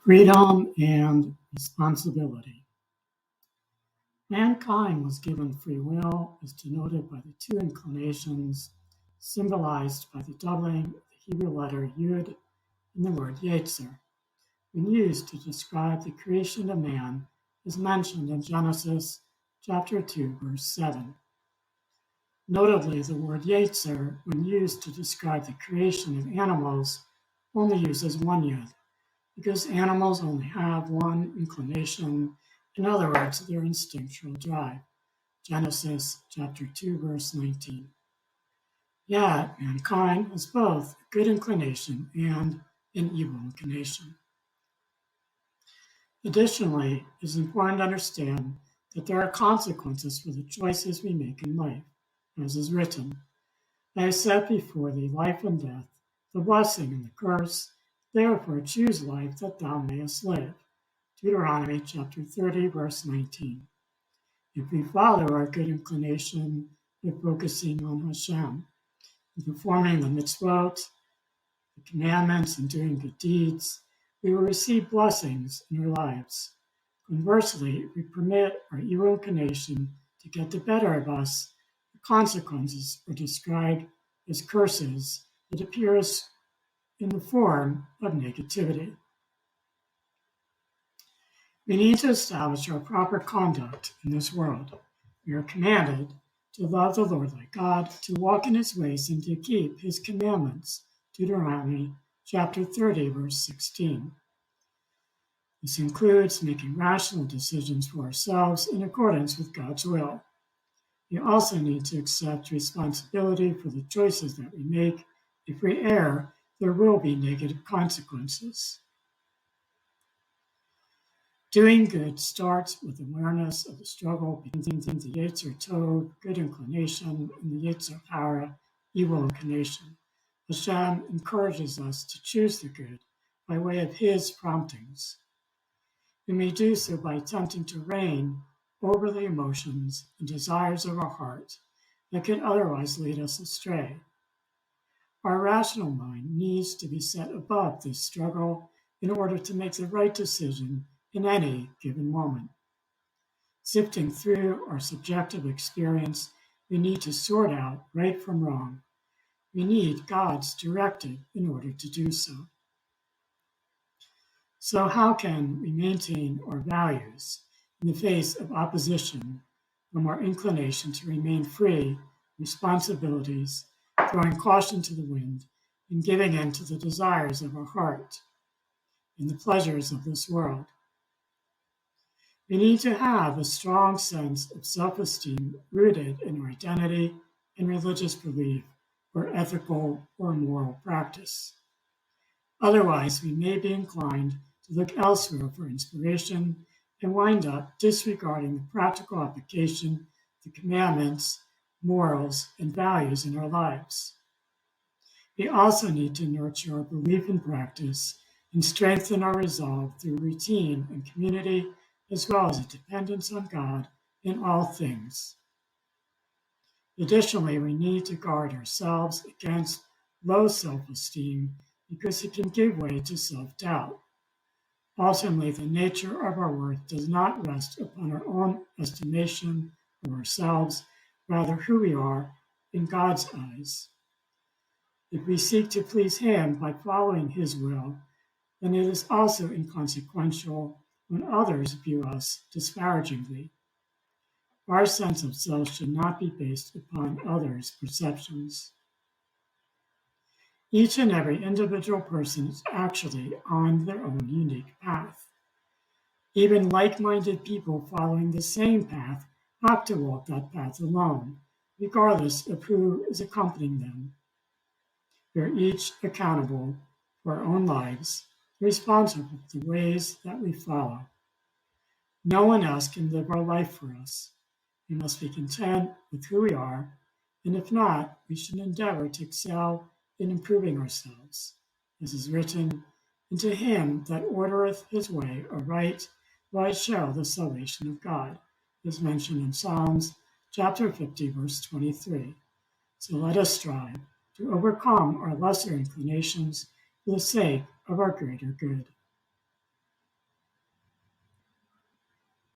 Freedom and responsibility. Mankind was given free will, as denoted by the two inclinations, symbolized by the doubling of the Hebrew letter Yud in the word Yetzer, when used to describe the creation of man, as mentioned in Genesis chapter 2, verse 7. Notably, the word Yetzer, when used to describe the creation of animals, only uses one Yud, because animals only have one inclination, in other words, their instinctual drive. Genesis chapter 2, verse 19. Yet mankind has both a good inclination and an evil inclination. Additionally, it is important to understand that there are consequences for the choices we make in life, as is written, I have set before thee life and death, the blessing and the curse. Therefore choose life that thou mayest live. Deuteronomy chapter 30, verse 19. If we follow our good inclination by focusing on Hashem, and performing the mitzvot, the commandments, and doing good deeds, we will receive blessings in our lives. Conversely, if we permit our evil inclination to get the better of us, the consequences are described as curses that appear in the form of negativity. We need to establish our proper conduct in this world. We are commanded to love the Lord thy God, to walk in his ways, and to keep his commandments. Deuteronomy chapter 30, verse 16. This includes making rational decisions for ourselves in accordance with God's will. We also need to accept responsibility for the choices that we make. If we err, there will be negative consequences. Doing good starts with awareness of the struggle between the Yetzer Tov, good inclination, and the Yetzer Hara, evil inclination. Hashem encourages us to choose the good by way of his promptings. We may do so by attempting to rein over the emotions and desires of our heart that could otherwise lead us astray. Our rational mind needs to be set above this struggle in order to make the right decision in any given moment. Sifting through our subjective experience, we need to sort out right from wrong. We need God's directive in order to do so. So how can we maintain our values in the face of opposition from our inclination to remain free, responsibilities, throwing caution to the wind, and giving in to the desires of our heart and the pleasures of this world? We need to have a strong sense of self-esteem rooted in our identity and religious belief or ethical or moral practice. Otherwise, we may be inclined to look elsewhere for inspiration and wind up disregarding the practical application of the commandments, morals, and values in our lives. We also need to nurture our belief and practice and strengthen our resolve through routine and community, as well as a dependence on God in all things. Additionally, we need to guard ourselves against low self-esteem because it can give way to self-doubt. Ultimately, the nature of our worth does not rest upon our own estimation of ourselves, rather who we are in God's eyes. If we seek to please him by following his will, then it is also inconsequential when others view us disparagingly. Our sense of self should not be based upon others' perceptions. Each and every individual person is actually on their own unique path. Even like-minded people following the same path have to walk that path alone, regardless of who is accompanying them. We are each accountable for our own lives, responsible for the ways that we follow. No one else can live our life for us. We must be content with who we are, and if not, we should endeavor to excel in improving ourselves. As is written, and to him that ordereth his way aright, will I show the salvation of God, as mentioned in Psalms chapter 50, verse 23. So let us strive to overcome our lesser inclinations for the sake of our greater good.